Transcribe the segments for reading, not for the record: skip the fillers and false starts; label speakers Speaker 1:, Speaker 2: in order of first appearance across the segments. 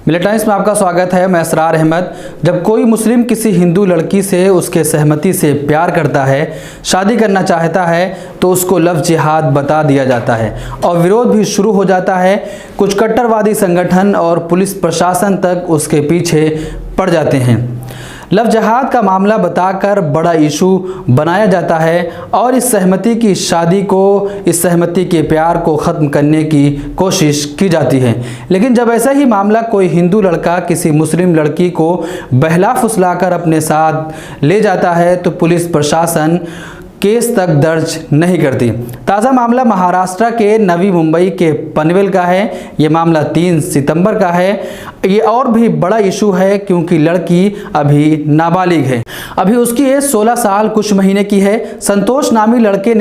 Speaker 1: मिलिट times में आपका स्वागत है। मैं असरार अहमद। जब कोई मुस्लिम किसी हिंदू लड़की से उसके सहमति से प्यार करता है, शादी करना चाहता है, तो उसको लव जिहाद बता दिया जाता है और विरोध भी शुरू हो जाता है। कुछ कट्टरवादी संगठन और पुलिस प्रशासन तक उसके पीछे पड़ जाते हैं। लव जिहाद का मामला बताकर बड़ा इशू बनाया जाता है और इस सहमति की शादी को, इस सहमति के प्यार को ख़त्म करने की कोशिश की जाती है। लेकिन जब ऐसा ही मामला कोई हिंदू लड़का किसी मुस्लिम लड़की को बहला फुसलाकर अपने साथ ले जाता है तो पुलिस प्रशासन केस तक दर्ज नहीं करती। ताज़ा मामला महाराष्ट्र के नवी मुंबई के पनवेल का है। ये मामला 3 सितंबर का है। ये और भी बड़ा इशू है क्योंकि लड़की अभी नाबालिग है। अभी उसकी एज 16 साल कुछ महीने की है। संतोष नामी लड़के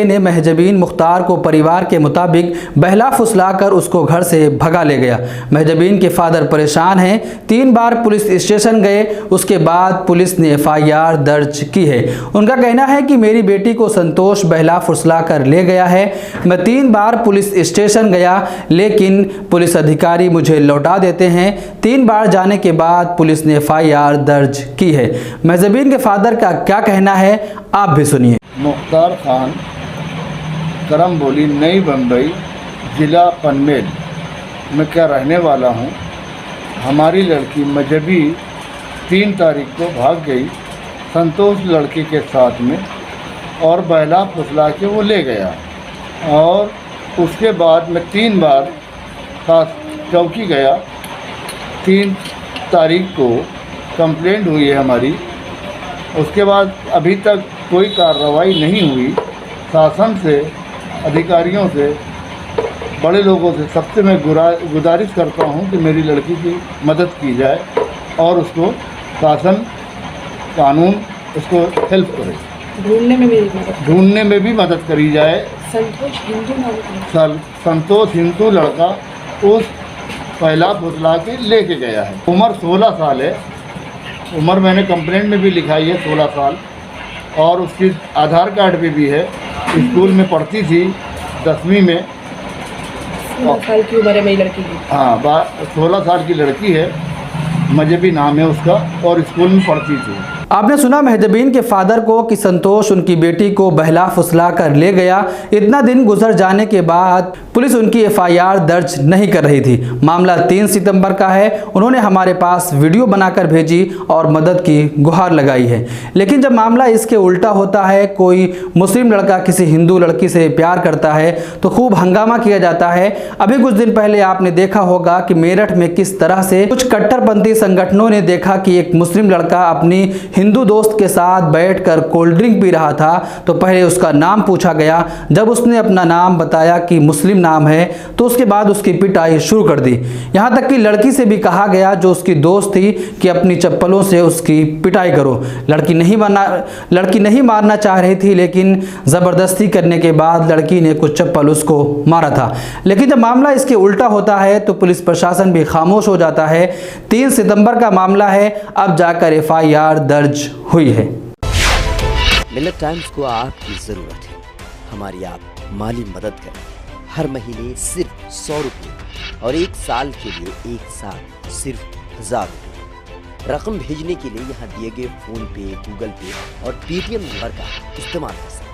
Speaker 1: ने महजबीन मुख्तार को परिवार के मुताबिक बहला फुसलाकर उसको घर से भगा ले गया। महजबीन के फादर परेशान हैं। 3 बार पुलिस स्टेशन गए, उसके बाद पुलिस ने FIR दर्ज की है। उनका कहना है कि मेरी बेटी को संतोष बहला फुसला कर ले गया है। मैं 3 बार पुलिस स्टेशन गया लेकिन पुलिस अधिकारी मुझे लौटा देते हैं। 3 बार जाने के बाद पुलिस ने FIR दर्ज की है। महजबीन के फादर का क्या कहना है, आप भी सुनिए।
Speaker 2: मुख्तार खान, करम बोली, नई मुंबई, ज़िला पनवेल में क्या रहने वाला हूँ। हमारी लड़की मजहबी 3 तारीख को भाग गई संतोष लड़के के साथ में और बहला फुसला के वो ले गया और उसके बाद मैं 3 बार चौकी गया। 3 तारीख को कंप्लेंट हुई है हमारी। उसके बाद अभी तक कोई कार्रवाई नहीं हुई। शासन से, अधिकारियों से, बड़े लोगों से, सबसे मैं गुजारिश करता हूं कि मेरी लड़की की मदद की जाए और उसको शासन, कानून उसको हेल्प करे, ढूंढने में भी मदद करी जाए। संतोष हिंदू लड़का उस पहला फुसला के लेके गया है। उम्र 16 साल है। उम्र मैंने कंप्लेंट में भी लिखाई है 16 साल और उसकी आधार कार्ड पे भी है। स्कूल में पढ़ती थी 10वीं में।
Speaker 3: 16 साल की उम्र है मेरी लड़की की।
Speaker 2: हाँ, 16 साल की लड़की है। मजहबी नाम है उसका और स्कूल में पढ़ती थी।
Speaker 1: आपने सुना महजबीन के फादर को कि संतोष उनकी बेटी को बहला फुसला कर ले गया। इतना दिन गुजर जाने के बाद पुलिस उनकी FIR दर्ज नहीं कर रही थी। मामला 3 सितंबर का है। उन्होंने हमारे पास वीडियो बनाकर भेजी और मदद की गुहार लगाई है। लेकिन जब मामला इसके उल्टा होता है, कोई मुस्लिम लड़का किसी हिंदू लड़की से प्यार करता है तो खूब हंगामा किया जाता है। अभी कुछ दिन पहले आपने देखा होगा कि मेरठ में किस तरह से कुछ कट्टरपंथी संगठनों ने देखा कि एक मुस्लिम लड़का अपनी हिंदू दोस्त के साथ बैठकर कोल्ड ड्रिंक पी रहा था तो पहले उसका नाम पूछा गया। जब उसने अपना नाम बताया कि मुस्लिम नाम है तो उसके बाद उसकी पिटाई शुरू कर दी। यहाँ तक कि लड़की से भी कहा गया जो उसकी दोस्त थी कि अपनी चप्पलों से उसकी पिटाई करो। लड़की नहीं मारना चाह रही थी लेकिन ज़बरदस्ती करने के बाद लड़की ने कुछ चप्पल उसको मारा था। लेकिन जब मामला इसके उल्टा होता है तो पुलिस प्रशासन भी खामोश हो जाता है। 3 सितंबर का मामला है, अब जाकर FIR दर्ज हुई है।
Speaker 4: मिलिट टाइम्स को आपकी जरूरत है। हमारी आप माली मदद करें। हर महीने सिर्फ 100 रुपये और 1 साल के लिए एक साथ सिर्फ 1000 रुपये। रकम भेजने के लिए यहाँ दिए गए फोन पे, गूगल पे और पेटीएम नंबर का इस्तेमाल कर सकते हैं।